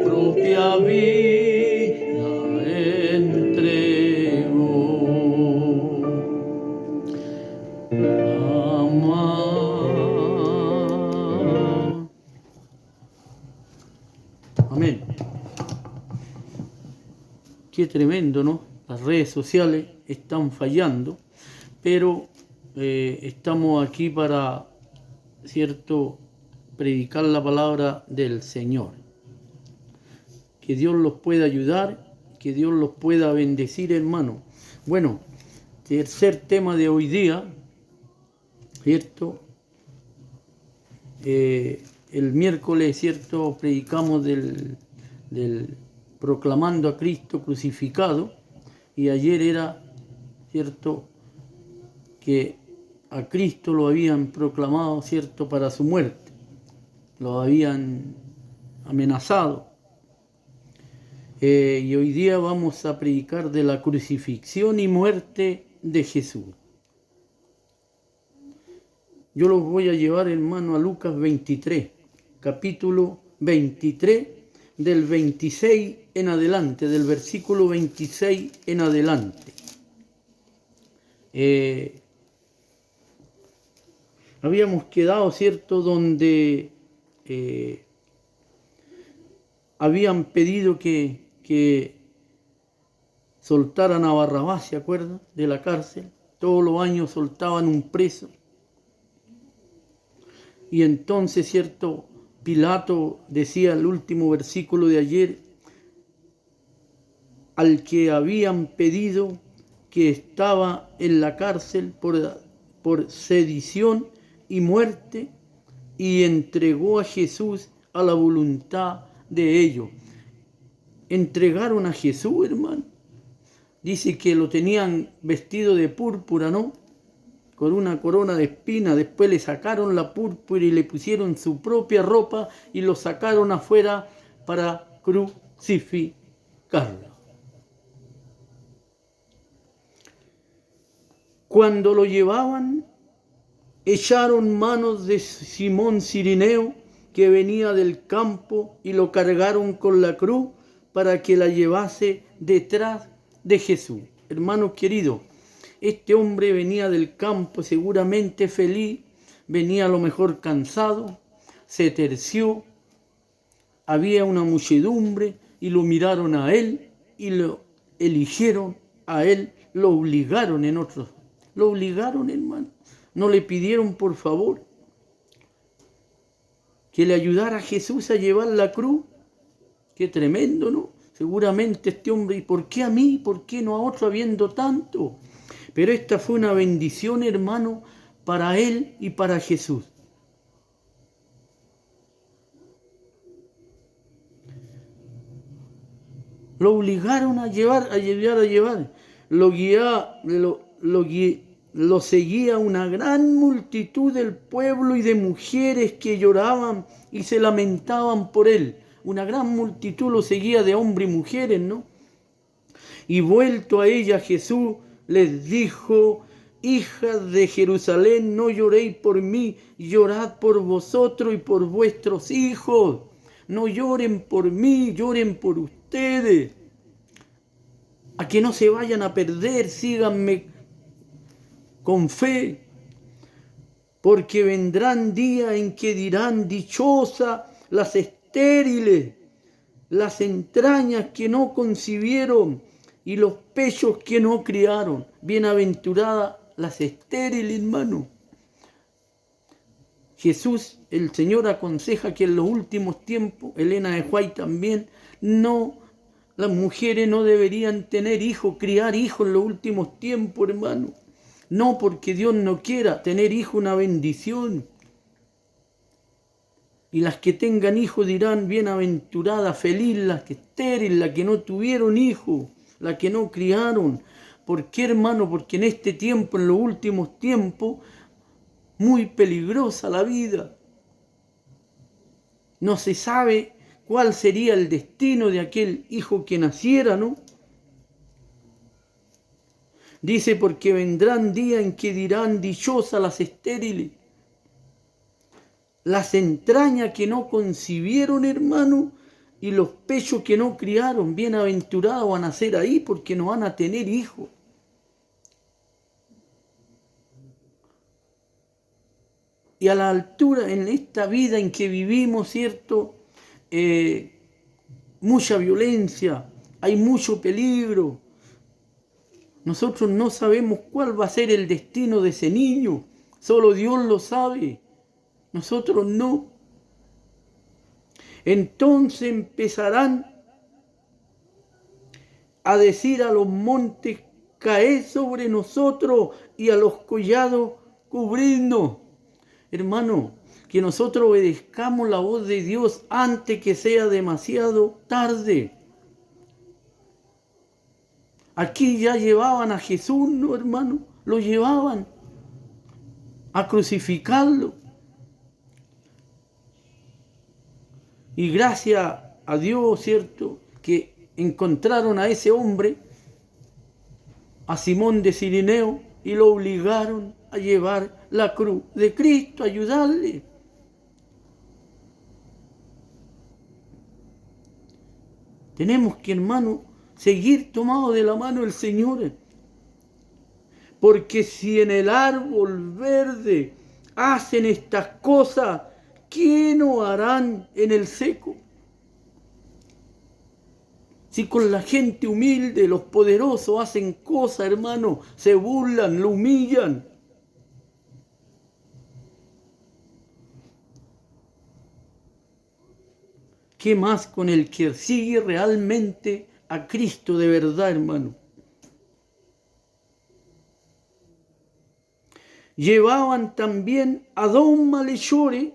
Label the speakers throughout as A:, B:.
A: propia vida entregó. Amar. Amén. Qué tremendo, ¿no? Las redes sociales están fallando, pero estamos aquí para, ¿cierto?, predicar la palabra del Señor. Que Dios los pueda ayudar, que Dios los pueda bendecir, hermano. Bueno, tercer tema de hoy día, ¿cierto? El miércoles, ¿cierto?, predicamos del proclamando a Cristo crucificado, y ayer era, ¿cierto?, que a Cristo lo habían proclamado, ¿cierto?, para su muerte. Lo habían amenazado. Y hoy día vamos a predicar de la crucifixión y muerte de Jesús. Yo los voy a llevar, hermano, a Lucas 23, capítulo 23, del 26 en adelante, del versículo 26 en adelante. Habíamos quedado, ¿cierto?, donde habían pedido que soltaran a Barrabás, ¿se acuerdan?, de la cárcel. Todos los años soltaban un preso. Y entonces, ¿cierto?, Pilato decía el último versículo de ayer, al que habían pedido que estaba en la cárcel por sedición y muerte, y entregó a Jesús a la voluntad de ellos. Entregaron a Jesús, hermano. Dice que lo tenían vestido de púrpura, ¿no?, con una corona de espinas. Después le sacaron la púrpura y le pusieron su propia ropa y lo sacaron afuera para crucificarlo. Cuando lo llevaban, echaron manos de Simón Cirineo, que venía del campo, y lo cargaron con la cruz para que la llevase detrás de Jesús. Hermanos queridos, este hombre venía del campo seguramente feliz, venía a lo mejor cansado, se terció, había una muchedumbre y lo miraron a él y lo eligieron a él, lo obligaron lo obligaron, hermano. No le pidieron por favor que le ayudara a Jesús a llevar la cruz. Qué tremendo, ¿no? Seguramente este hombre, ¿y por qué a mí? ¿Por qué no a otro habiendo tanto? Pero esta fue una bendición, hermano, para él y para Jesús. Lo obligaron a llevar. Lo seguía una gran multitud del pueblo y de mujeres que lloraban y se lamentaban por él. Una gran multitud lo seguía, de hombres y mujeres, ¿no? Y vuelto a ella, Jesús les dijo: hijas de Jerusalén, no lloréis por mí, llorad por vosotros y por vuestros hijos. No lloren por mí, lloren por ustedes. A que no se vayan a perder, síganme con fe, porque vendrán días en que dirán: dichosas las estériles, las entrañas que no concibieron y los pechos que no criaron. Bienaventuradas las estériles, hermano. Jesús, el Señor, aconseja que en los últimos tiempos, Elena de White también, las mujeres no deberían tener hijos, criar hijos en los últimos tiempos, hermano. No porque Dios no quiera. Tener hijos una bendición. Y las que tengan hijos dirán: bienaventurada, feliz las que estériles, las que no tuvieron hijos, las que no criaron. ¿Por qué, hermano? Porque en este tiempo, en los últimos tiempos, muy peligrosa la vida. No se sabe cuál sería el destino de aquel hijo que naciera, ¿no? Dice: porque vendrán días en que dirán: dichosas las estériles, las entrañas que no concibieron, hermano, Y los pechos que no criaron, bienaventurados van a ser ahí porque no van a tener hijos. Y a la altura, en esta vida en que vivimos, ¿cierto? Mucha violencia, hay mucho peligro. Nosotros no sabemos cuál va a ser el destino de ese niño. Solo Dios lo sabe. Nosotros no. Entonces empezarán a decir a los montes, caed sobre nosotros, y a los collados, cubridnos. Hermano, que nosotros obedezcamos la voz de Dios antes que sea demasiado tarde. Aquí ya llevaban a Jesús, ¿no, hermano? Lo llevaban a crucificarlo. Y gracias a Dios, ¿cierto?, que encontraron a ese hombre, a Simón de Cirineo, y lo obligaron a llevar la cruz de Cristo, a ayudarle. Tenemos que, hermano, seguir tomados de la mano del Señor. Porque si en el árbol verde hacen estas cosas, ¿qué no harán en el seco? Si con la gente humilde, los poderosos hacen cosas, hermano, se burlan, lo humillan. ¿Qué más con el que sigue realmente a Cristo de verdad, hermano? Llevaban también a 2 malhechores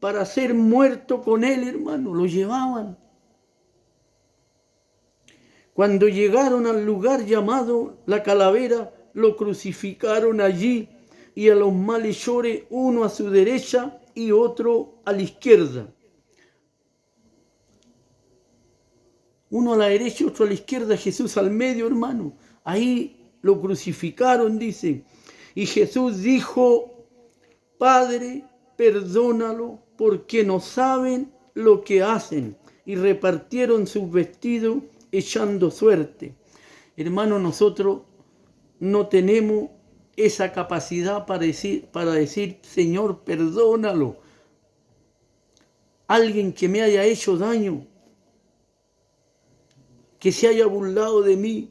A: para ser muerto con él, hermano. Lo llevaban. Cuando llegaron al lugar llamado La Calavera, lo crucificaron allí, y a los malhechores, uno a su derecha y otro a la izquierda. Uno a la derecha y otro a la izquierda, Jesús al medio, hermano. Ahí lo crucificaron, dice. Y Jesús dijo, Padre, perdónalo, porque no saben lo que hacen. Y repartieron sus vestidos echando suerte. Hermano, nosotros no tenemos esa capacidad para decir, Señor, perdónalo. Alguien que me haya hecho daño, que se haya burlado de mí.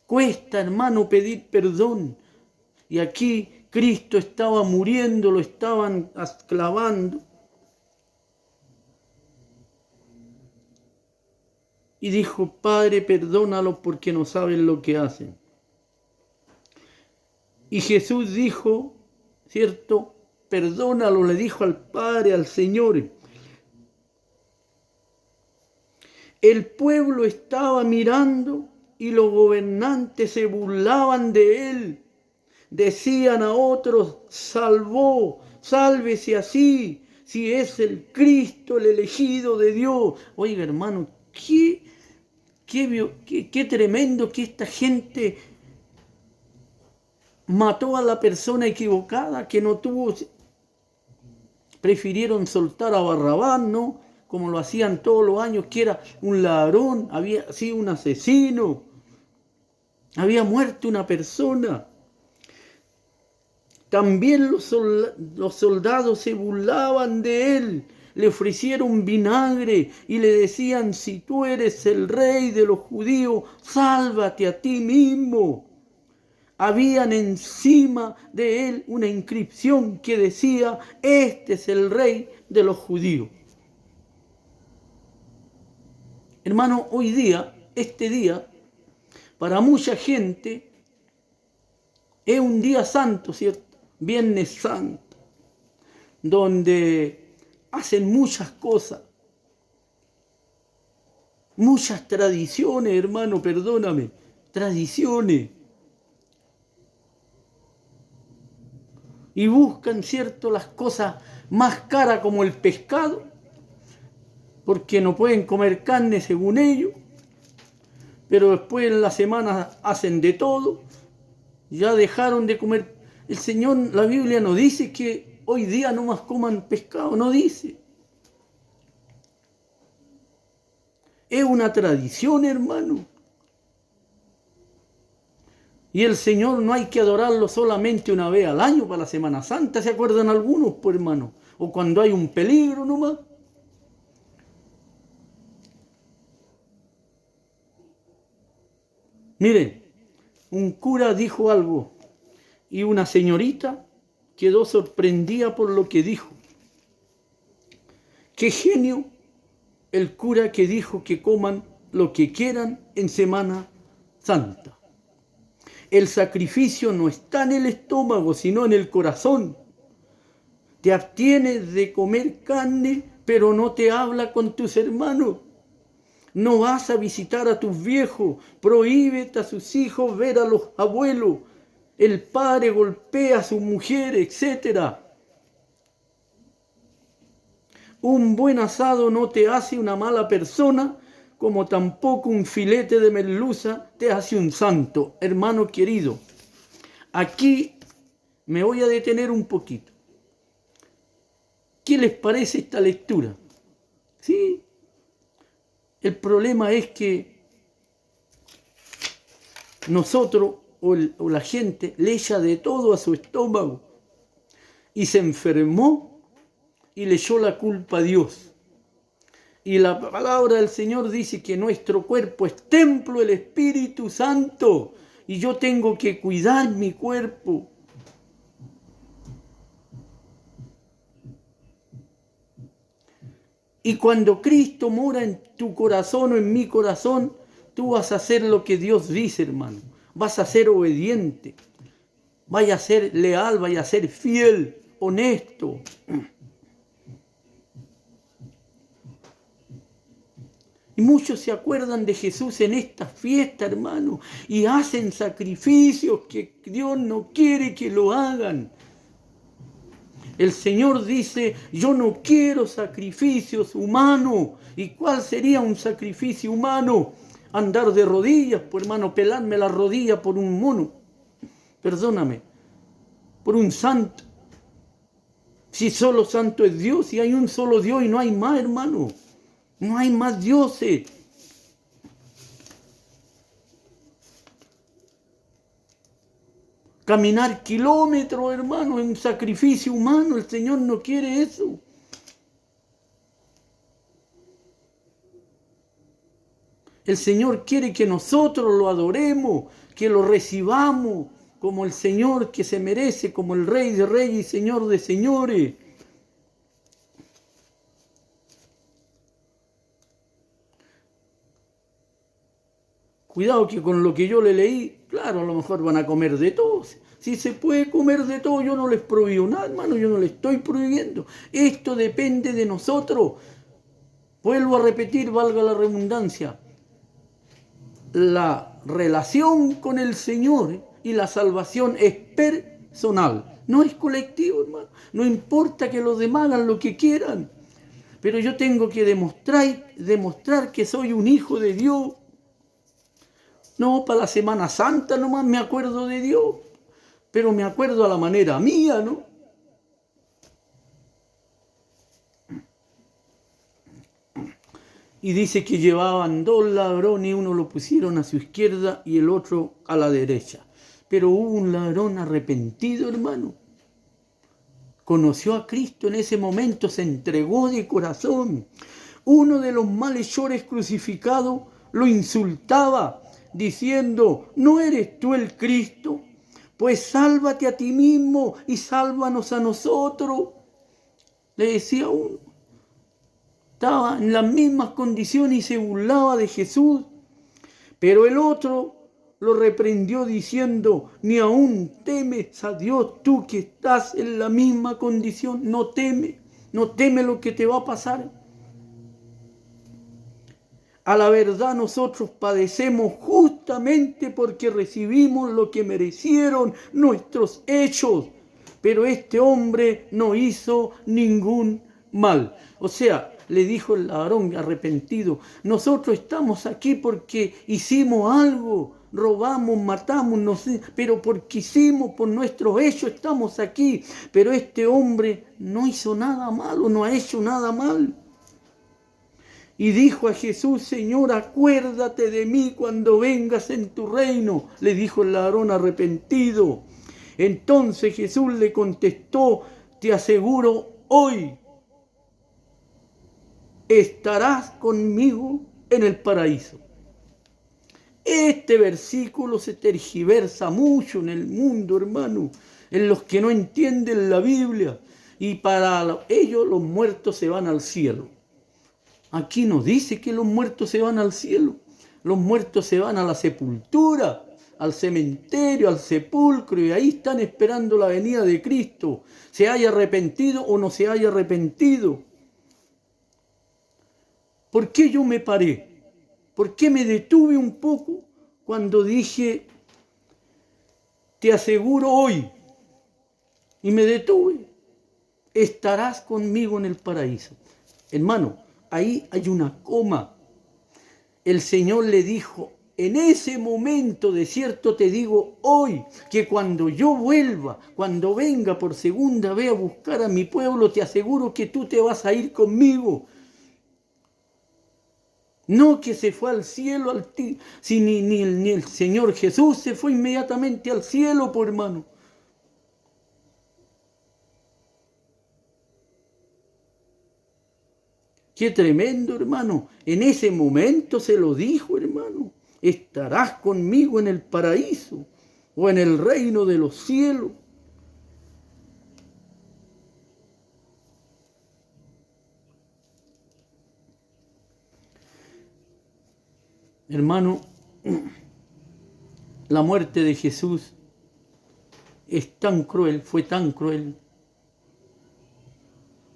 A: Cuesta, hermano, pedir perdón. Y aquí Cristo estaba muriendo, lo estaban clavando. Y dijo, Padre, perdónalos porque no saben lo que hacen. Y Jesús dijo, ¿cierto? Perdónalo, le dijo al Padre, al Señor. El pueblo estaba mirando y los gobernantes se burlaban de él. Decían a otros, sálvese así, si es el Cristo, el elegido de Dios. Oiga, hermano, qué tremendo que esta gente mató a la persona equivocada, que no tuvo. Prefirieron soltar a Barrabás, ¿no? Como lo hacían todos los años, que era un ladrón, había sido un asesino, había muerto una persona. También los soldados se burlaban de él, le ofrecieron vinagre y le decían, si tú eres el rey de los judíos, sálvate a ti mismo. Habían encima de él una inscripción que decía, este es el rey de los judíos. Hermano, hoy día, este día, para mucha gente, es un día santo, ¿cierto? Viernes Santo, donde hacen muchas cosas, muchas tradiciones, hermano, perdóname, tradiciones. Y buscan, ¿cierto?, las cosas más caras como el pescado, porque no pueden comer carne según ellos, pero después en la semana hacen de todo, ya dejaron de comer. El Señor, la Biblia no dice que hoy día no más coman pescado, no dice. Es una tradición, hermano. Y el Señor no hay que adorarlo solamente una vez al año para la Semana Santa, ¿se acuerdan algunos, pues, hermano? O cuando hay un peligro nomás. Miren, un cura dijo algo y una señorita quedó sorprendida por lo que dijo. Qué genio el cura que dijo que coman lo que quieran en Semana Santa. El sacrificio no está en el estómago, sino en el corazón. Te abstienes de comer carne, pero no te habla con tus hermanos. No vas a visitar a tus viejos, prohíbete a sus hijos ver a los abuelos. El padre golpea a su mujer, etc. Un buen asado no te hace una mala persona, como tampoco un filete de merluza te hace un santo, hermano querido. Aquí me voy a detener un poquito. ¿Qué les parece esta lectura? ¿Sí? El problema es que nosotros o la gente le echa de todo a su estómago y se enfermó y le echó la culpa a Dios. Y la palabra del Señor dice que nuestro cuerpo es templo del Espíritu Santo y yo tengo que cuidar mi cuerpo. Y cuando Cristo mora en tu corazón o en mi corazón, tú vas a hacer lo que Dios dice, hermano. Vas a ser obediente. Vaya a ser leal, vaya a ser fiel, honesto. Y muchos se acuerdan de Jesús en esta fiesta, hermano, y hacen sacrificios que Dios no quiere que lo hagan. El Señor dice, yo no quiero sacrificios humanos. ¿Y cuál sería un sacrificio humano? Andar de rodillas, pues hermano, pelarme la rodilla por un mono. Perdóname, por un santo. Si solo santo es Dios, si hay un solo Dios y no hay más, hermano. No hay más dioses. Caminar kilómetros, hermano, es un sacrificio humano. El Señor no quiere eso. El Señor quiere que nosotros lo adoremos, que lo recibamos como el Señor que se merece, como el Rey de Reyes y Señor de Señores. Cuidado que con lo que yo le leí, claro, a lo mejor van a comer de todo. Si se puede comer de todo, yo no les prohíbo nada, hermano, yo no les estoy prohibiendo. Esto depende de nosotros. Vuelvo a repetir, valga la redundancia. La relación con el Señor y la salvación es personal, no es colectivo, hermano. No importa que los demás hagan lo que quieran, pero yo tengo que demostrar que soy un hijo de Dios. No, para la Semana Santa nomás me acuerdo de Dios, pero me acuerdo a la manera mía, ¿no? Y dice que llevaban 2 ladrones, uno lo pusieron a su izquierda y el otro a la derecha. Pero hubo un ladrón arrepentido, hermano. Conoció a Cristo en ese momento, se entregó de corazón. Uno de los malhechores crucificados lo insultaba, diciendo, ¿no eres tú el Cristo? Pues sálvate a ti mismo y sálvanos a nosotros. Le decía uno. Estaba en las mismas condiciones y se burlaba de Jesús. Pero el otro lo reprendió diciendo, ni aún temes a Dios, tú que estás en la misma condición, no temes lo que te va a pasar. A la verdad nosotros padecemos justamente porque recibimos lo que merecieron nuestros hechos, pero este hombre no hizo ningún mal. O sea, le dijo el ladrón arrepentido, nosotros estamos aquí porque hicimos algo, robamos, matamos, no sé, pero porque hicimos, por nuestros hechos estamos aquí. Pero este hombre no hizo nada malo, no ha hecho nada mal. Y dijo a Jesús: Señor, acuérdate de mí cuando vengas en tu reino. Le dijo el ladrón arrepentido. Entonces Jesús le contestó: te aseguro, hoy estarás conmigo en el paraíso. Este versículo se tergiversa mucho en el mundo, hermano, en los que no entienden la Biblia, y para ellos los muertos se van al cielo. Aquí no dice que los muertos se van al cielo. Los muertos se van a la sepultura, al cementerio, al sepulcro, y ahí están esperando la venida de Cristo, se haya arrepentido o no se haya arrepentido. ¿Por qué yo me paré? ¿Por qué me detuve un poco cuando dije: te aseguro hoy? Y me detuve: estarás conmigo en el paraíso. Hermano, ahí hay una coma. El Señor le dijo: en ese momento, de cierto te digo hoy, que cuando yo vuelva, cuando venga por segunda vez a buscar a mi pueblo, te aseguro que tú te vas a ir conmigo. No que se fue al cielo, si ni el Señor Jesús se fue inmediatamente al cielo, por hermano. Qué tremendo, hermano. En ese momento se lo dijo, hermano: estarás conmigo en el paraíso o en el reino de los cielos. Hermano, la muerte de Jesús es tan cruel, fue tan cruel.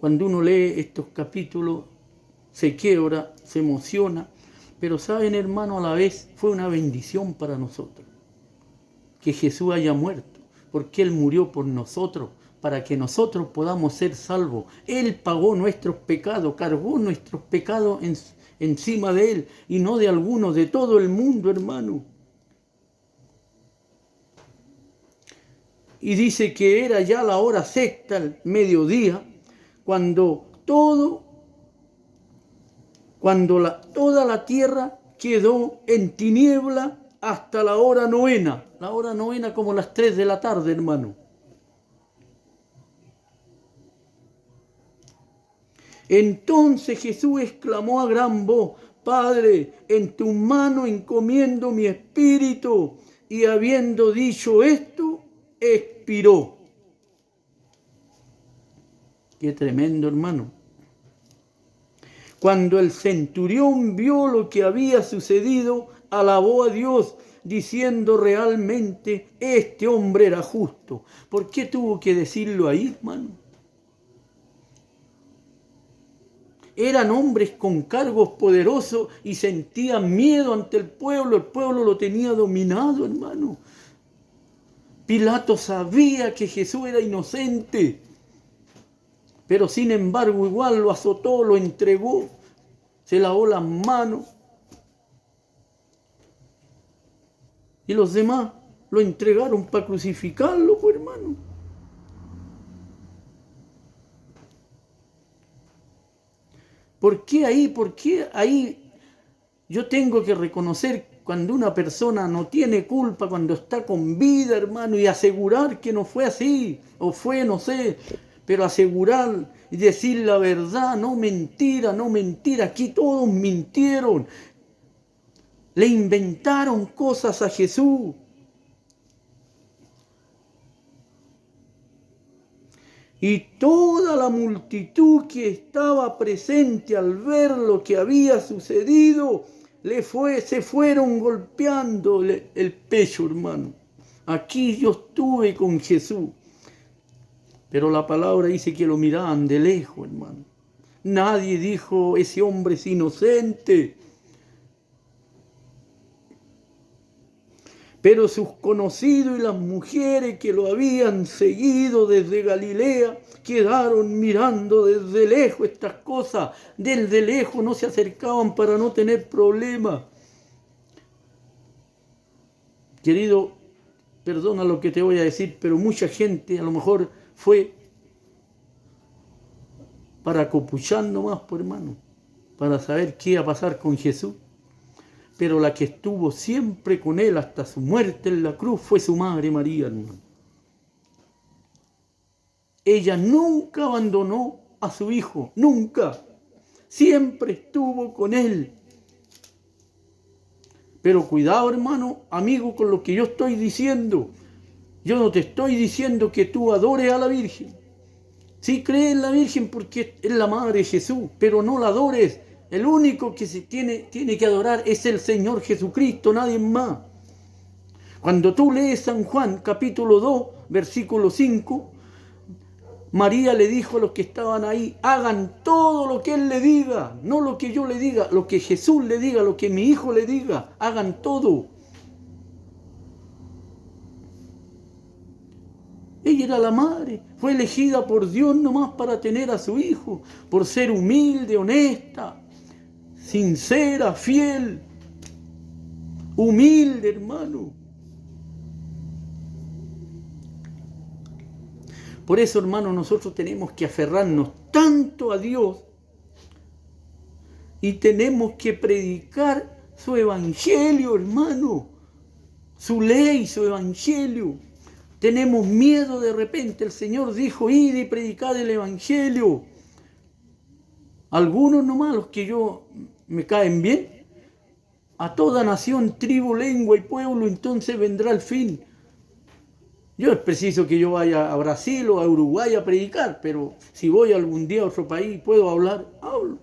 A: Cuando uno lee estos capítulos, se quiebra, se emociona, pero saben, hermano, a la vez fue una bendición para nosotros que Jesús haya muerto, porque Él murió por nosotros, para que nosotros podamos ser salvos. Él pagó nuestros pecados, cargó nuestros pecados encima de Él, y no de algunos, de todo el mundo, hermano. Y dice que era ya la hora sexta, el mediodía, cuando toda la tierra quedó en tiniebla hasta la hora novena. La hora novena como las 3 de la tarde, hermano. Entonces Jesús exclamó a gran voz: Padre, en tus manos encomiendo mi espíritu. Y habiendo dicho esto, expiró. Qué tremendo, hermano. Cuando el centurión vio lo que había sucedido, alabó a Dios, diciendo: realmente este hombre era justo. ¿Por qué tuvo que decirlo ahí, hermano? Eran hombres con cargos poderosos y sentían miedo ante el pueblo lo tenía dominado, hermano. Pilato sabía que Jesús era inocente, pero sin embargo igual lo azotó, lo entregó, se lavó las manos. Y los demás lo entregaron para crucificarlo, pues, hermano. ¿Por qué ahí? ¿Por qué ahí? Yo tengo que reconocer cuando una persona no tiene culpa, cuando está con vida, hermano, y asegurar que no fue así, o fue, no sé, pero asegurar y decir la verdad, no mentira, no mentira. Aquí todos mintieron, le inventaron cosas a Jesús. Y toda la multitud que estaba presente al ver lo que había sucedido, se fueron golpeando el pecho, hermano. Aquí yo estuve con Jesús. Pero la palabra dice que lo miraban de lejos, hermano. Nadie dijo: ese hombre es inocente. Pero sus conocidos y las mujeres que lo habían seguido desde Galilea quedaron mirando desde lejos estas cosas. Desde lejos, no se acercaban para no tener problemas. Querido, perdona lo que te voy a decir, pero mucha gente a lo mejor fue para copuchar nomás, por hermano. para saber qué iba a pasar con Jesús. Pero la que estuvo siempre con él hasta su muerte en la cruz fue su madre María, hermano. Ella nunca abandonó a su hijo, nunca. Siempre estuvo con él. Pero cuidado, hermano, amigo, con lo que yo estoy diciendo. Yo no te estoy diciendo que tú adores a la Virgen. Sí, cree en la Virgen porque es la madre de Jesús, pero no la adores. El único que se tiene que adorar es el Señor Jesucristo, nadie más. Cuando tú lees San Juan, capítulo 2, versículo 5, María le dijo a los que estaban ahí, hagan todo lo que Él le diga, no lo que yo le diga, lo que Jesús le diga, lo que mi hijo le diga, hagan todo. Ella era la madre, fue elegida por Dios nomás para tener a su hijo, por ser humilde, honesta, sincera, fiel, humilde, hermano. Por eso, hermano, nosotros tenemos que aferrarnos tanto a Dios y tenemos que predicar su evangelio, hermano, su ley, su evangelio. Tenemos miedo de repente. El Señor dijo, id y predicad el evangelio. Algunos nomás, los que me caen bien, a toda nación, tribu, lengua y pueblo, entonces vendrá el fin. Yo es preciso que yo vaya a Brasil o a Uruguay a predicar, pero si voy algún día a otro país, puedo hablar, hablo.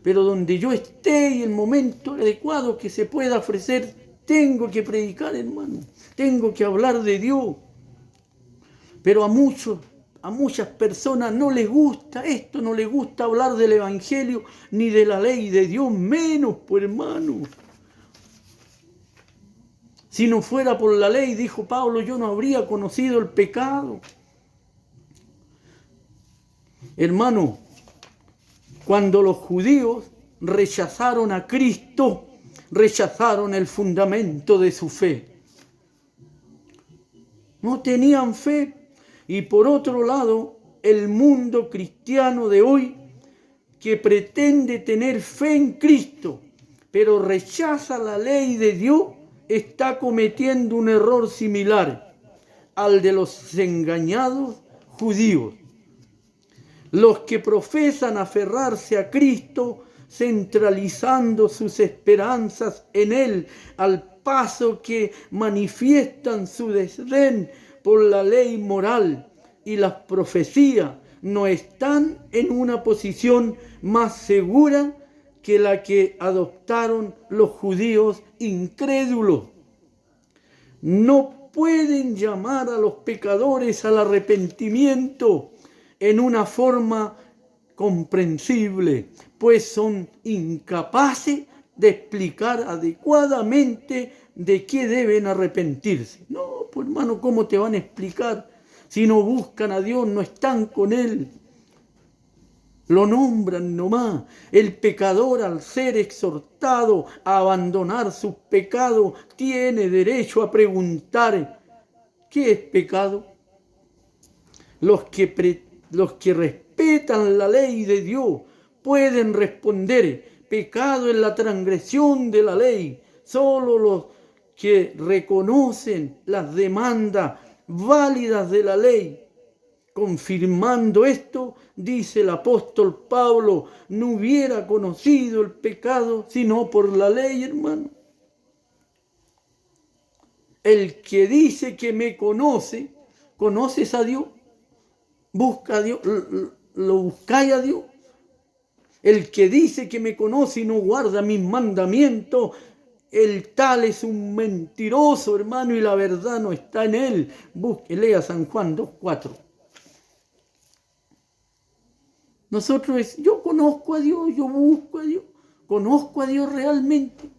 A: Pero donde yo esté y el momento adecuado que se pueda ofrecer, tengo que predicar, hermano. Tengo que hablar de Dios. Pero a muchas personas no les gusta esto, no les gusta hablar del Evangelio ni de la ley de Dios, menos, pues, hermano. Si no fuera por la ley, dijo Pablo, yo no habría conocido el pecado. Hermano, cuando los judíos rechazaron a Cristo, rechazaron el fundamento de su fe. No tenían fe. Y por otro lado, el mundo cristiano de hoy, que pretende tener fe en Cristo, pero rechaza la ley de Dios, está cometiendo un error similar al de los engañados judíos. Los que profesan aferrarse a Cristo, centralizando sus esperanzas en Él, al paso que manifiestan su desdén por la ley moral y las profecías, no están en una posición más segura que la que adoptaron los judíos incrédulos. No pueden llamar a los pecadores al arrepentimiento en una forma comprensible, pues son incapaces de explicar adecuadamente de qué deben arrepentirse. No, pues hermano, ¿cómo te van a explicar? Si no buscan a Dios, no están con Él. Lo nombran nomás. El pecador, al ser exhortado a abandonar sus pecados, tiene derecho a preguntar, ¿qué es pecado? Los que respetan la ley de Dios pueden responder, pecado es la transgresión de la ley. Solo los que reconocen las demandas válidas de la ley. Confirmando esto, dice el apóstol Pablo, no hubiera conocido el pecado sino por la ley, hermano. El que dice que me conoce, ¿conoces a Dios? Busca a Dios, lo buscáis a Dios. El que dice que me conoce y no guarda mis mandamientos, el tal es un mentiroso, hermano, y la verdad no está en él. Lea San Juan 2:4. Yo conozco a Dios, yo busco a Dios, conozco a Dios realmente.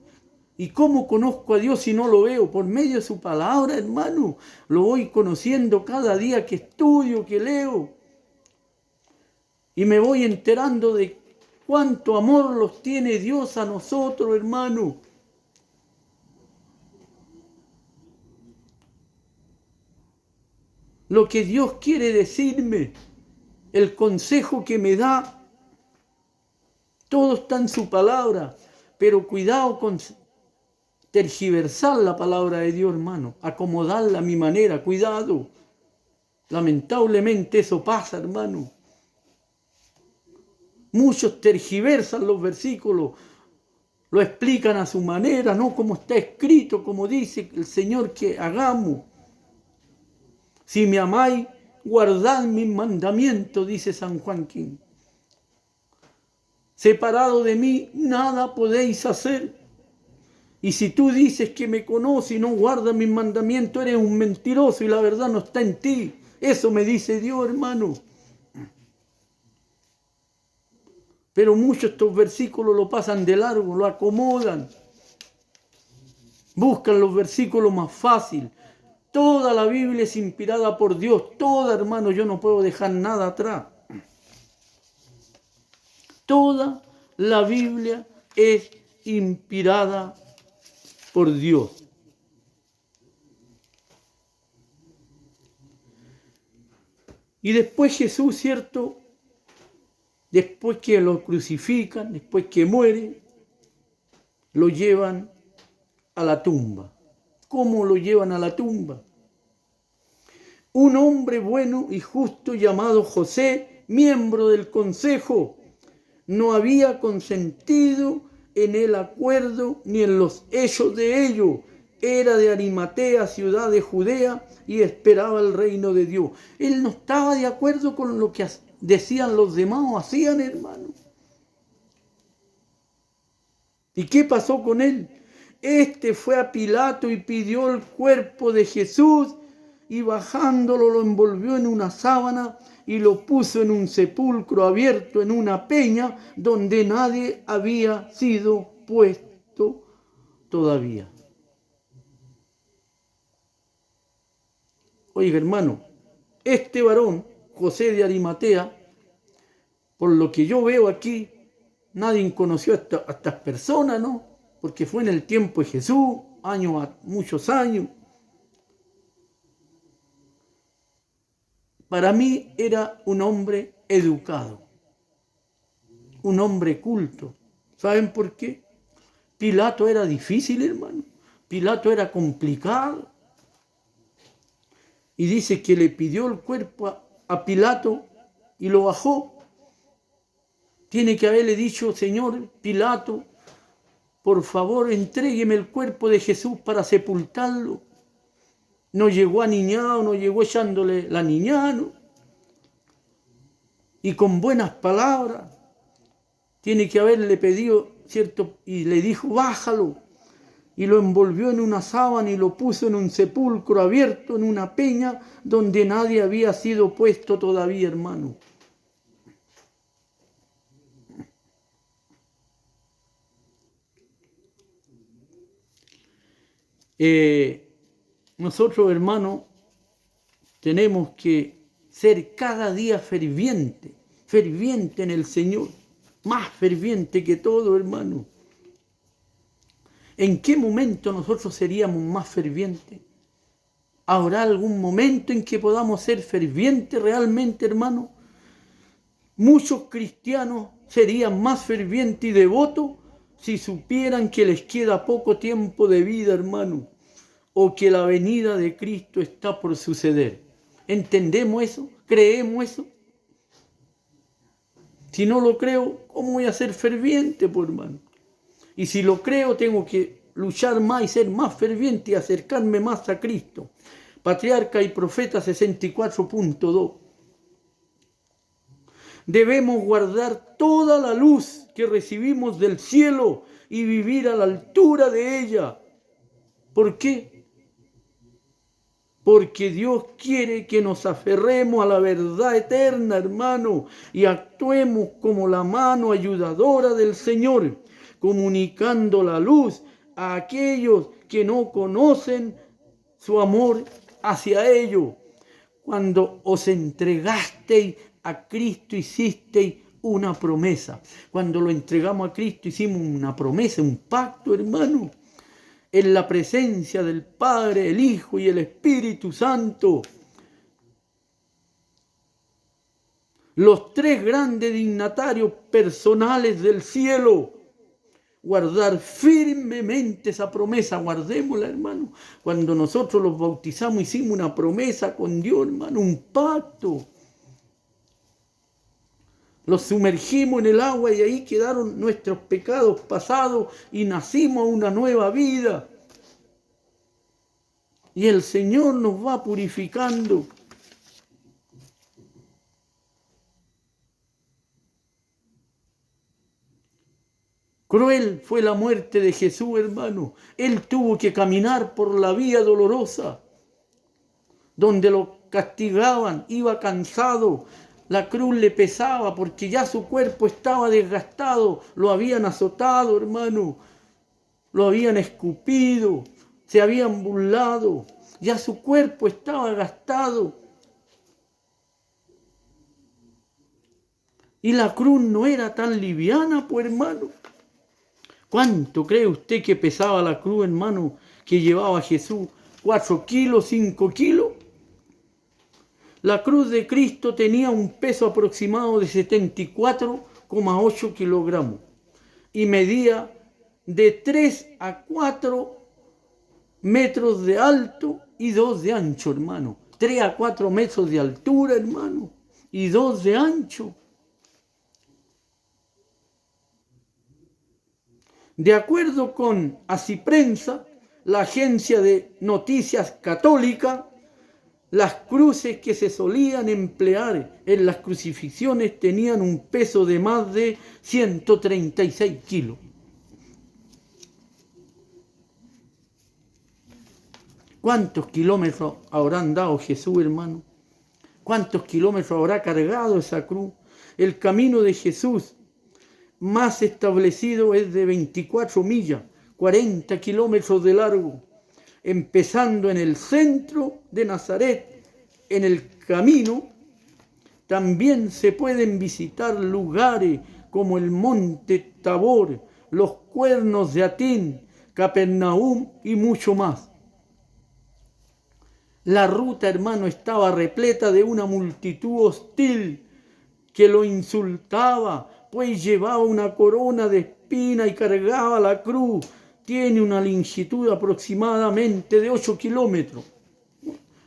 A: ¿Y cómo conozco a Dios si no lo veo? Por medio de su palabra, hermano. Lo voy conociendo cada día que estudio, que leo. Y me voy enterando de cuánto amor los tiene Dios a nosotros, hermano. Lo que Dios quiere decirme, el consejo que me da, Todo está en su palabra, pero cuidado con tergiversar la palabra de Dios, hermano, acomodarla a mi manera, cuidado. Lamentablemente eso pasa, hermano. Muchos tergiversan los versículos, lo explican a su manera, no como está escrito, como dice el Señor que hagamos. Si me amáis, guardad mis mandamientos, dice San Joaquín. Separado de mí, nada podéis hacer. Y si tú dices que me conoces y no guardas mis mandamientos, eres un mentiroso y la verdad no está en ti. Eso me dice Dios, hermano. Pero muchos estos versículos lo pasan de largo, lo acomodan. Buscan los versículos más fáciles. Toda la Biblia es inspirada por Dios. Toda, hermano, yo no puedo dejar nada atrás. Toda la Biblia es inspirada por Dios. Y después Jesús, ¿cierto? Después que lo crucifican, después que muere, lo llevan a la tumba. ¿Cómo lo llevan a la tumba? Un hombre bueno y justo llamado José, miembro del consejo, no había consentido en el acuerdo ni en los hechos de ello. Era de Arimatea, ciudad de Judea, y esperaba el reino de Dios. Él no estaba de acuerdo con lo que decían los demás o hacían, hermano. ¿Y qué pasó con él? Este fue a Pilato y pidió el cuerpo de Jesús, y bajándolo lo envolvió en una sábana y lo puso en un sepulcro abierto en una peña donde nadie había sido puesto todavía. Oiga, hermano, este varón, José de Arimatea, por lo que yo veo aquí, nadie conoció a estas personas, ¿no? Porque fue en el tiempo de Jesús, muchos años. Para mí era un hombre educado, un hombre culto. ¿Saben por qué? Pilato era difícil, hermano. Pilato era complicado. Y dice que le pidió el cuerpo a Pilato y lo bajó. Tiene que haberle dicho: Señor Pilato, por favor, entrégueme el cuerpo de Jesús para sepultarlo. No llegó aniñado, no llegó echándole la niñada, ¿no? Y con buenas palabras. Tiene que haberle pedido, ¿cierto? Y le dijo: bájalo. Y lo envolvió en una sábana y lo puso en un sepulcro abierto, en una peña donde nadie había sido puesto todavía, hermano. Nosotros, hermanos, tenemos que ser cada día ferviente en el Señor, más ferviente que todo, hermano. ¿En qué momento nosotros seríamos más fervientes? ¿Habrá algún momento en que podamos ser fervientes realmente, hermano? Muchos cristianos serían más fervientes y devotos si supieran que les queda poco tiempo de vida, hermano, o que la venida de Cristo está por suceder. ¿Entendemos eso? ¿Creemos eso? Si no lo creo, ¿cómo voy a ser ferviente, pues, hermano? Y si lo creo, tengo que luchar más y ser más ferviente y acercarme más a Cristo. Patriarca y Profeta 64.2. Debemos guardar toda la luz que recibimos del cielo y vivir a la altura de ella. ¿Por qué? Porque Dios quiere que nos aferremos a la verdad eterna, hermano, y actuemos como la mano ayudadora del Señor, comunicando la luz a aquellos que no conocen su amor hacia ellos. Cuando os entregasteis a Cristo, hicisteis una promesa. Cuando lo entregamos a Cristo, hicimos una promesa, un pacto, hermano, en la presencia del Padre, el Hijo y el Espíritu Santo. los tres grandes dignatarios personales del cielo. Guardar firmemente esa promesa, guardémosla, hermano. Cuando nosotros los bautizamos hicimos una promesa con Dios, hermano, un pacto. Los sumergimos en el agua y ahí quedaron nuestros pecados pasados y nacimos a una nueva vida. Y el Señor nos va purificando. Cruel fue la muerte de Jesús, hermano. Él tuvo que caminar por la vía dolorosa, donde lo castigaban, iba cansado. La cruz le pesaba porque ya su cuerpo estaba desgastado. Lo habían azotado, hermano. Lo habían escupido. Se habían burlado. Ya su cuerpo estaba gastado. Y la cruz no era tan liviana, pues, hermano. ¿Cuánto cree usted que pesaba la cruz, hermano, que llevaba Jesús? ¿4 kilos, 5 kilos? La cruz de Cristo tenía un peso aproximado de 74,8 kilogramos y medía de 3 a 4 metros de alto y 2 de ancho, hermano. 3 a 4 metros de altura, hermano, y 2 de ancho. De acuerdo con Asiprensa, la agencia de noticias católica, las cruces que se solían emplear en las crucifixiones tenían un peso de más de 136 kilos. ¿Cuántos kilómetros habrán dado Jesús, hermano? ¿Cuántos kilómetros habrá cargado esa cruz? El camino de Jesús más establecido es de 24 millas, 40 kilómetros de largo, empezando en el centro de Nazaret. En el camino también se pueden visitar lugares como el monte Tabor, los cuernos de Atín, Capernaum y mucho más. La ruta, hermano, estaba repleta de una multitud hostil que lo insultaba, pues llevaba una corona de espina y cargaba la cruz. Tiene una longitud aproximadamente de 8 kilómetros.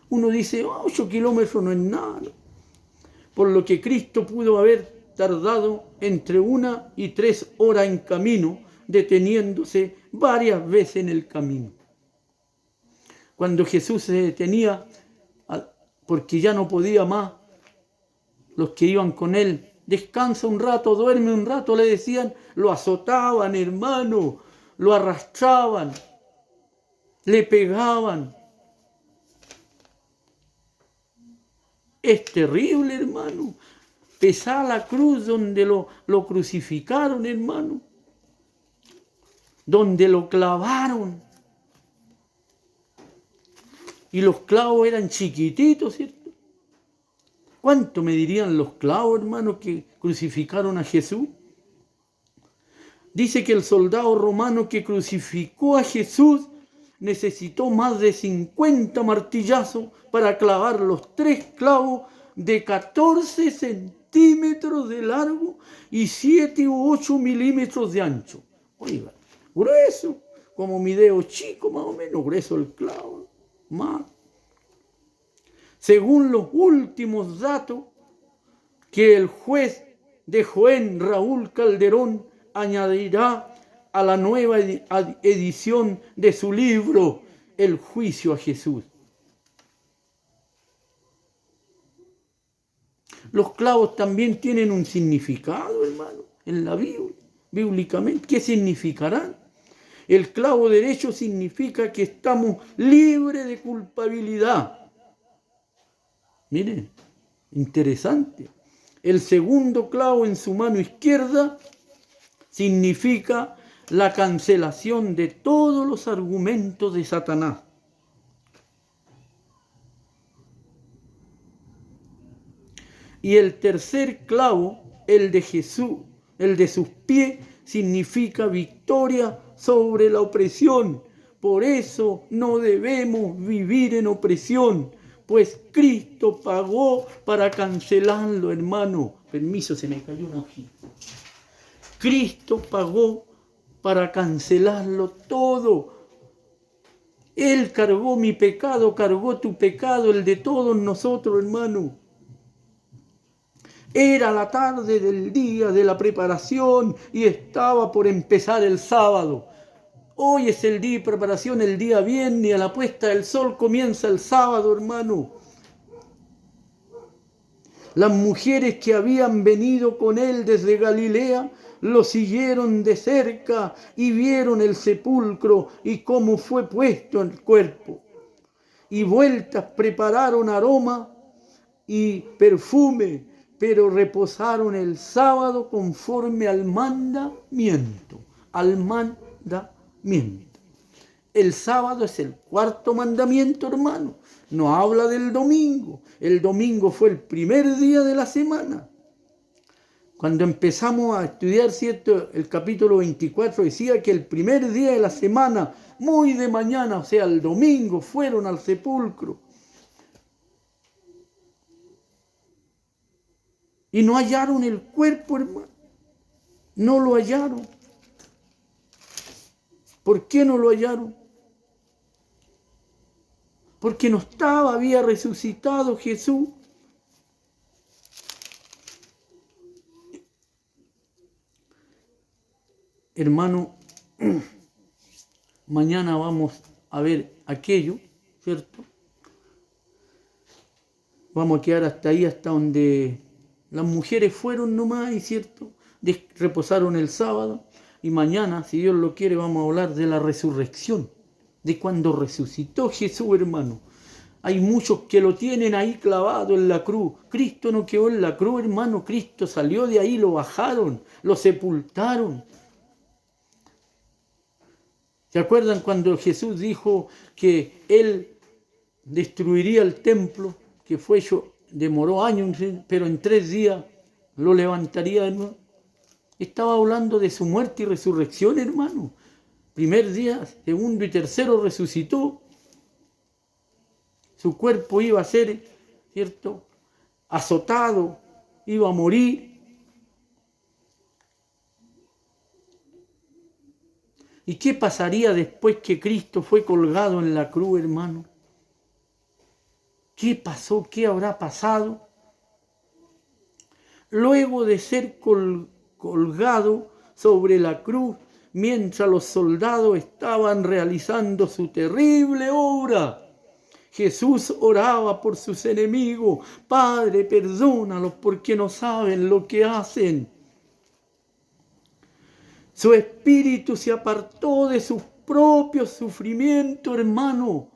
A: Uno dice, 8 kilómetros no es nada. Por lo que Cristo pudo haber tardado entre 1 y 3 horas en camino, deteniéndose varias veces en el camino. Cuando Jesús se detenía, porque ya no podía más, los que iban con él, descansa un rato, duerme un rato, le decían, lo azotaban, hermano, lo arrastraban, le pegaban. Es terrible, hermano. Pesar la cruz donde lo crucificaron, hermano. Donde lo clavaron. Y los clavos eran chiquititos, ¿cierto? ¿Cuánto me dirían los clavos, hermano, que crucificaron a Jesús? Dice que el soldado romano que crucificó a Jesús necesitó más de 50 martillazos para clavar los 3 clavos de 14 centímetros de largo y 7 u 8 milímetros de ancho. Oiga, grueso, como mi dedo chico más o menos, grueso el clavo, más. Según los últimos datos que el juez de Jaén, Raúl Calderón, añadirá a la nueva edición de su libro, El juicio a Jesús. Los clavos también tienen un significado, hermano, en la Biblia, bíblicamente. ¿Qué significarán? El clavo derecho significa que estamos libres de culpabilidad. Miren, interesante. El segundo clavo en su mano izquierda significa la cancelación de todos los argumentos de Satanás. Y el tercer clavo, el de Jesús, el de sus pies, significa victoria sobre la opresión. Por eso no debemos vivir en opresión, pues Cristo pagó para cancelarlo, hermano. Permiso, se me cayó una hojita. Cristo pagó para cancelarlo todo. Él cargó mi pecado, cargó tu pecado, el de todos nosotros, hermano. Era la tarde del día de la preparación y estaba por empezar el sábado. Hoy es el día de preparación, el día viernes, y a la puesta del sol comienza el sábado, hermano. Las mujeres que habían venido con él desde Galilea lo siguieron de cerca y vieron el sepulcro y cómo fue puesto el cuerpo. Y vueltas prepararon aroma y perfume, pero reposaron el sábado conforme al mandamiento. Al mandamiento. El sábado es el cuarto mandamiento, hermano. No habla del domingo. El domingo fue el primer día de la semana. Cuando empezamos a estudiar, ¿cierto? El capítulo 24 decía que el primer día de la semana, muy de mañana, o sea, el domingo, fueron al sepulcro. Y no hallaron el cuerpo, hermano. No lo hallaron. ¿Por qué no lo hallaron? Porque no estaba, había resucitado Jesús. Hermano, mañana vamos a ver aquello, ¿cierto? Vamos a quedar hasta ahí, hasta donde las mujeres fueron nomás, ¿cierto? Reposaron el sábado y mañana, si Dios lo quiere, vamos a hablar de la resurrección, de cuando resucitó Jesús, hermano. Hay muchos que lo tienen ahí clavado en la cruz. Cristo no quedó en la cruz, hermano. Cristo salió de ahí, lo bajaron, lo sepultaron. ¿Se acuerdan cuando Jesús dijo que Él destruiría el templo? Que fue hecho, demoró años, pero en 3 días lo levantaría de nuevo. Estaba hablando de su muerte y resurrección, hermano. Primer día, segundo y tercero resucitó. Su cuerpo iba a ser, ¿cierto?, azotado, iba a morir. ¿Y qué pasaría después que Cristo fue colgado en la cruz, hermano? ¿Qué pasó? ¿Qué habrá pasado? Luego de ser colgado sobre la cruz, mientras los soldados estaban realizando su terrible obra, Jesús oraba por sus enemigos. Padre, perdónalos porque no saben lo que hacen. Su espíritu se apartó de sus propios sufrimientos, hermano,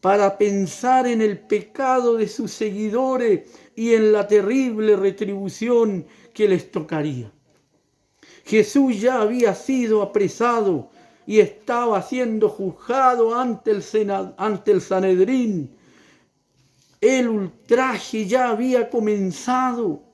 A: para pensar en el pecado de sus seguidores y en la terrible retribución que les tocaría. Jesús ya había sido apresado y estaba siendo juzgado ante el Sanedrín. El ultraje ya había comenzado.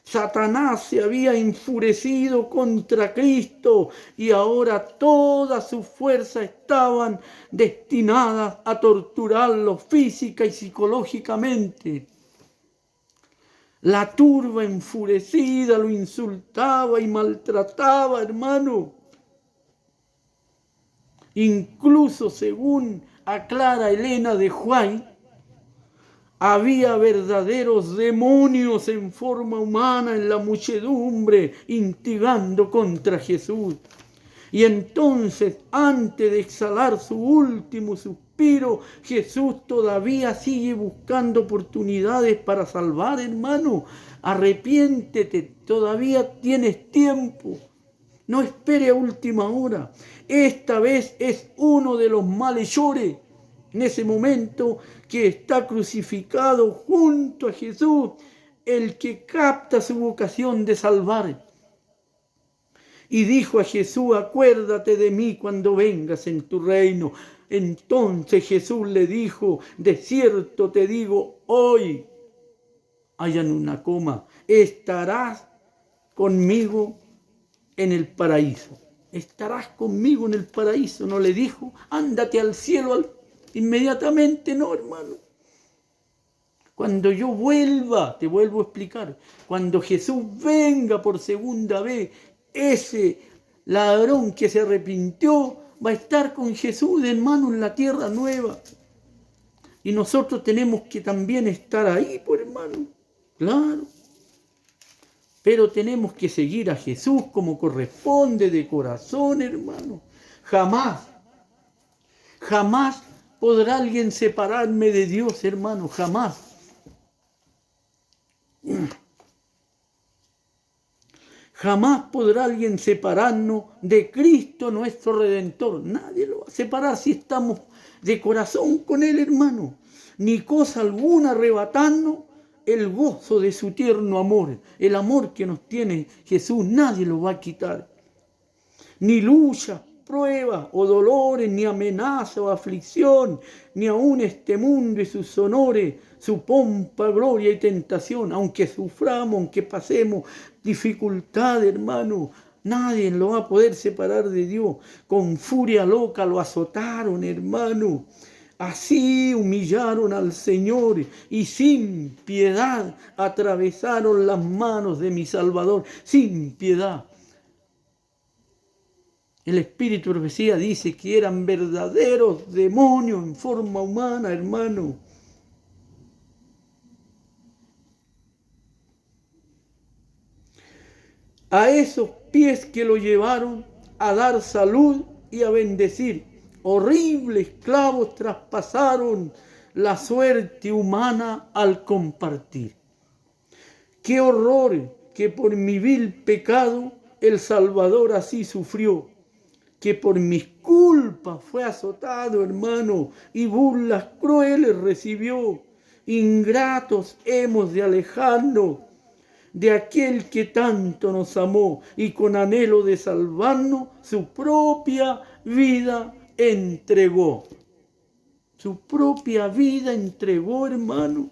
A: Satanás se había enfurecido contra Cristo y ahora todas sus fuerzas estaban destinadas a torturarlo física y psicológicamente. La turba enfurecida lo insultaba y maltrataba, hermano. Incluso, según aclara Elena de White, había verdaderos demonios en forma humana en la muchedumbre, instigando contra Jesús. Y entonces, antes de exhalar su último suspiro, Jesús todavía sigue buscando oportunidades para salvar, hermano. Arrepiéntete, todavía tienes tiempo. No espere a última hora. Esta vez es uno de los malhechores en ese momento que está crucificado junto a Jesús, el que capta su vocación de salvar. Y dijo a Jesús: acuérdate de mí cuando vengas en tu reino. Entonces Jesús le dijo: de cierto te digo, hoy, hayan una coma, estarás conmigo en el paraíso. Estarás conmigo en el paraíso. No le dijo: ándate al cielo Inmediatamente no, hermano. Cuando yo vuelva, te vuelvo a explicar, cuando Jesús venga por segunda vez, ese ladrón que se arrepintió va a estar con Jesús, hermano, en la tierra nueva. Y nosotros tenemos que también estar ahí, pues, hermano. Claro. Pero tenemos que seguir a Jesús como corresponde, de corazón, hermano. Jamás podrá alguien separarme de Dios, hermano. Jamás. Jamás podrá alguien separarnos de Cristo, nuestro Redentor. Nadie lo va a separar si estamos de corazón con Él, hermano. Ni cosa alguna arrebatarnos el gozo de su tierno amor. El amor que nos tiene Jesús, nadie lo va a quitar. Ni luchas, pruebas o dolores, ni amenaza o aflicción, ni aun este mundo y sus honores, su pompa, gloria y tentación, aunque suframos, aunque pasemos dificultad, hermano, nadie lo va a poder separar de Dios. Con furia loca lo azotaron, hermano. Así humillaron al Señor y sin piedad atravesaron las manos de mi Salvador, sin piedad. El Espíritu de Profecía dice que eran verdaderos demonios en forma humana, hermano. A esos pies que lo llevaron a dar salud y a bendecir, horribles clavos traspasaron la suerte humana al compartir. Qué horror que por mi vil pecado el Salvador así sufrió, que por mis culpas fue azotado, hermano, y burlas crueles recibió. Ingratos hemos de alejarnos de aquel que tanto nos amó y con anhelo de salvarnos su propia vida entregó. Su propia vida entregó, hermano.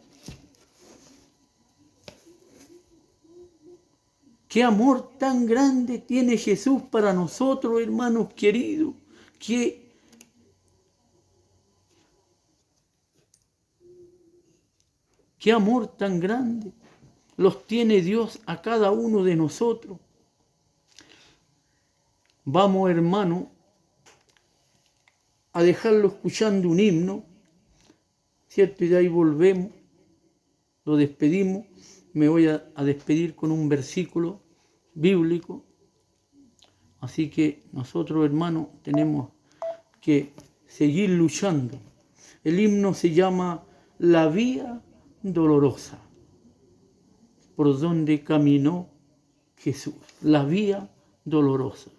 A: Qué amor tan grande tiene Jesús para nosotros, hermanos queridos. Qué amor tan grande los tiene Dios a cada uno de nosotros. Vamos, hermano, a dejarlo escuchando un himno, ¿cierto? Y de ahí volvemos, lo despedimos. Me voy a despedir con un versículo bíblico. Así que nosotros, hermanos, tenemos que seguir luchando. El himno se llama La Vía Dolorosa, por donde caminó Jesús. La Vía Dolorosa.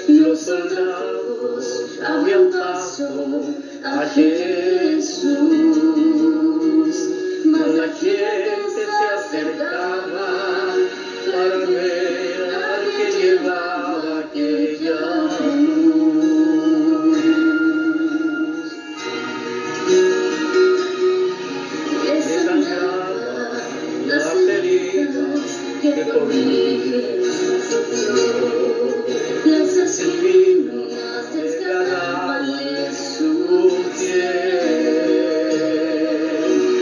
B: Los soldados abrían paso a Jesús, mas la gente se acercaba para ver al que llevaba aquella cruz. Le sangraban las heridas que por mí las espinas desgarraban su piel,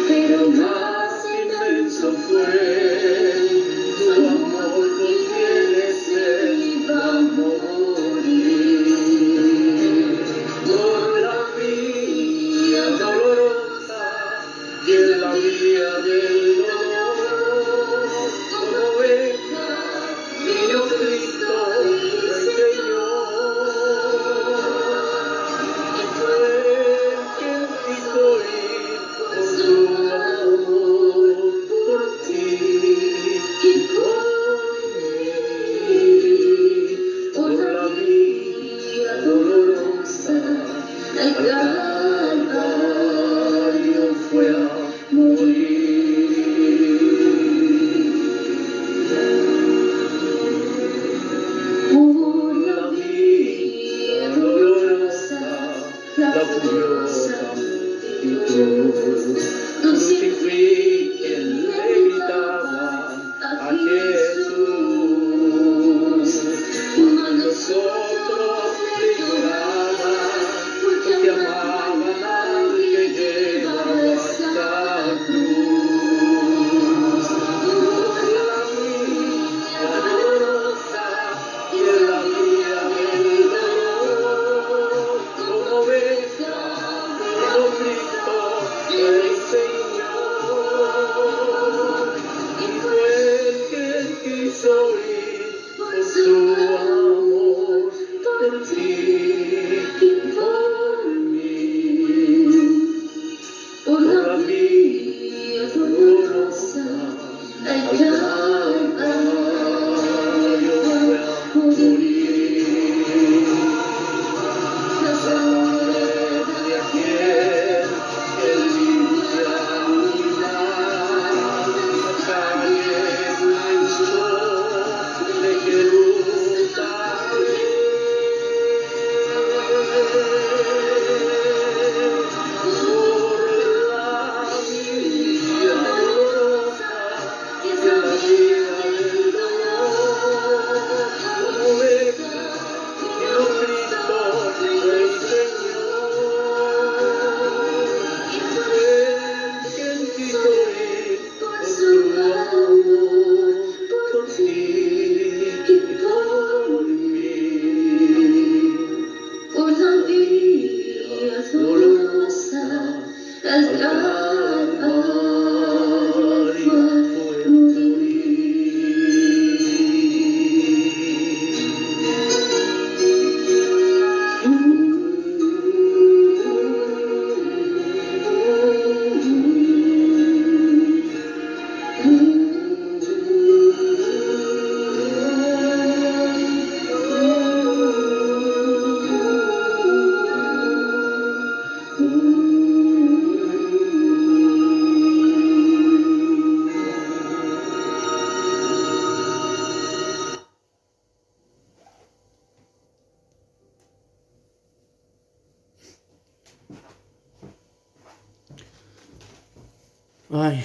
B: pero más inmenso fue su amor por quienes él iba a morir. Por la vía dolorosa y en la vía del dolor, como oveja vino Cristo. Por y crucifiquen, le gritaban a Jesús. Mas nosotros le lloraban porque amaban al que llevaba esta cruz. Por la mía dolorosa y en la vía del dolor, como oveja, vino Cristo el Señor. Y fue el que quiso ir por su amor, por ti y por mí. Por la vía dolorosa al Calvario fue a morir. La sangre de aquel que limpia mi mal, la calle manchó de Jerusalén.
A: Ay,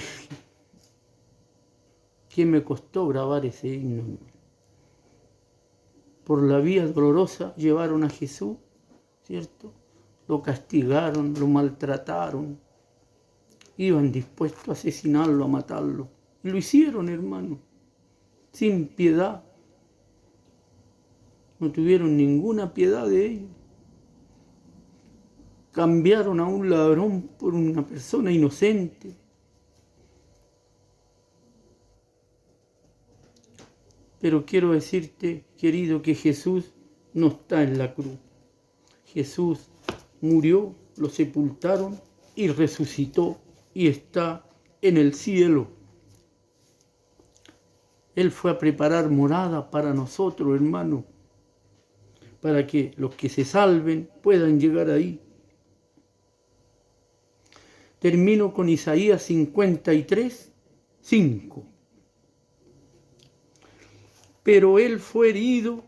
A: ¿qué me costó grabar ese himno? Por la vía dolorosa llevaron a Jesús, ¿cierto? Lo castigaron, lo maltrataron. Iban dispuestos a asesinarlo, a matarlo. Y lo hicieron, hermano, sin piedad. No tuvieron ninguna piedad de ellos. Cambiaron a un ladrón por una persona inocente. Pero quiero decirte, querido, que Jesús no está en la cruz. Jesús murió, lo sepultaron y resucitó y está en el cielo. Él fue a preparar morada para nosotros, hermano, para que los que se salven puedan llegar ahí. Termino con Isaías 53, 5. Pero Él fue herido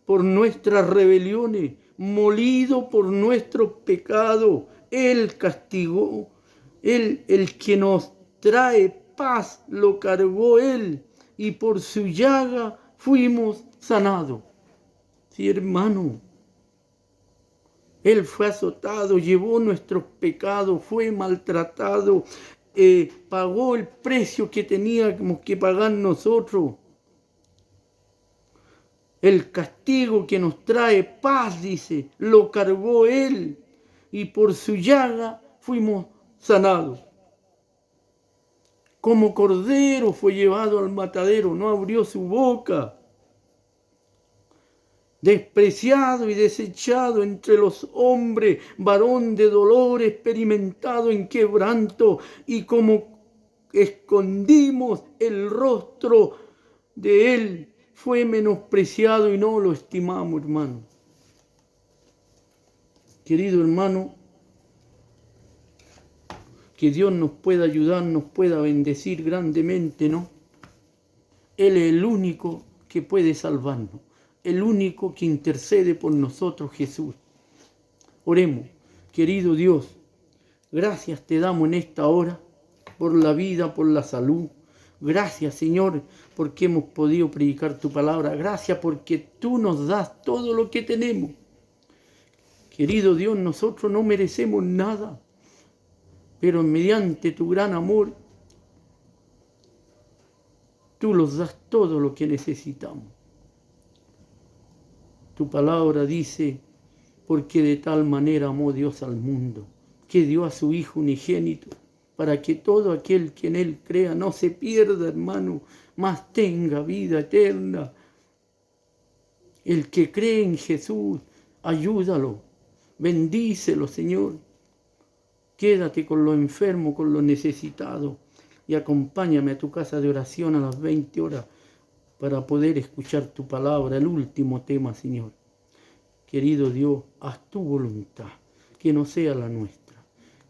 A: por nuestras rebeliones, molido por nuestro pecado. Él castigó, Él, el que nos trae paz, lo cargó Él, y por su llaga fuimos sanados. Sí, hermano, Él fue azotado, llevó nuestros pecados, fue maltratado, pagó el precio que teníamos que pagar nosotros. El castigo que nos trae paz, dice, lo cargó Él, y por su llaga fuimos sanados. Como cordero fue llevado al matadero, no abrió su boca. Despreciado y desechado entre los hombres, varón de dolor, experimentado en quebranto, y como escondimos el rostro de Él, fue menospreciado y no lo estimamos, hermano. Querido hermano, que Dios nos pueda ayudar, nos pueda bendecir grandemente, ¿no? Él es el único que puede salvarnos, el único que intercede por nosotros, Jesús. Oremos, querido Dios, Gracias te damos en esta hora por la vida, por la salud. Gracias, Señor, porque hemos podido predicar tu palabra. Gracias porque tú nos das todo lo que tenemos. Querido Dios, nosotros no merecemos nada, pero mediante tu gran amor, tú nos das todo lo que necesitamos. Tu palabra dice, porque de tal manera amó Dios al mundo, que dio a su Hijo unigénito, para que todo aquel que en Él crea no se pierda, hermano, mas tenga vida eterna. El que cree en Jesús, ayúdalo, bendícelo, Señor. Quédate con los enfermos, con los necesitados, y acompáñame a tu casa de oración a las 20 horas para poder escuchar tu palabra, el último tema, Señor. Querido Dios, haz tu voluntad, que no sea la nuestra.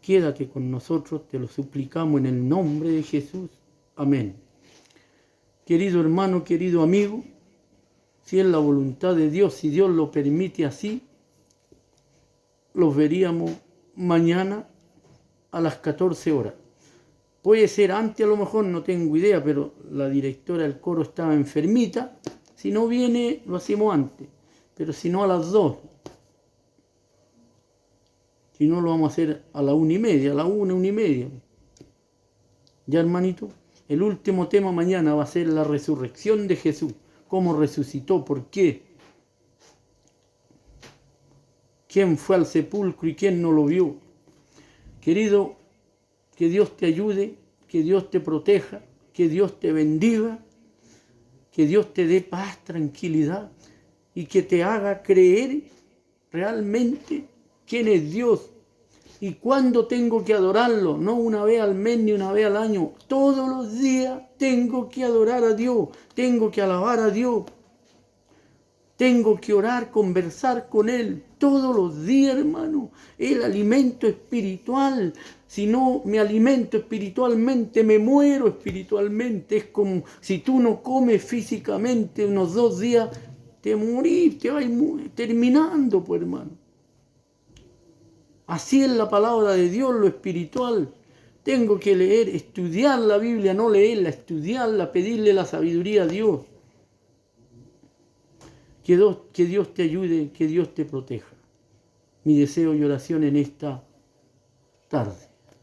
A: Quédate con nosotros, te lo suplicamos en el nombre de Jesús. Amén. Querido hermano, querido amigo, si es la voluntad de Dios, si Dios lo permite así, los veríamos mañana a las 14 horas. Puede ser antes, a lo mejor, no tengo idea, pero la directora del coro estaba enfermita. Si no viene, lo hacemos antes, pero si no, a las 2. Si no, lo vamos a hacer a la 1:30, a la 1:30. Ya, hermanito, el último tema mañana va a ser la resurrección de Jesús. Cómo resucitó, por qué. Quién fue al sepulcro y quién no lo vio. Querido, que Dios te ayude, que Dios te proteja, que Dios te bendiga, que Dios te dé paz, tranquilidad y que te haga creer realmente quién es Dios y cuándo tengo que adorarlo, no una vez al mes ni una vez al año. Todos los días tengo que adorar a Dios, tengo que alabar a Dios, tengo que orar, conversar con Él todos los días, hermano. El alimento espiritual. Si no me alimento espiritualmente, me muero espiritualmente. Es como si tú no comes físicamente unos 2 días, te morís, te vas terminando, pues, hermano. Así es la palabra de Dios, lo espiritual. Tengo que leer, estudiar la Biblia, no leerla, estudiarla, pedirle la sabiduría a Dios. Que Dios te ayude, que Dios te proteja. Mi deseo y oración en esta tarde.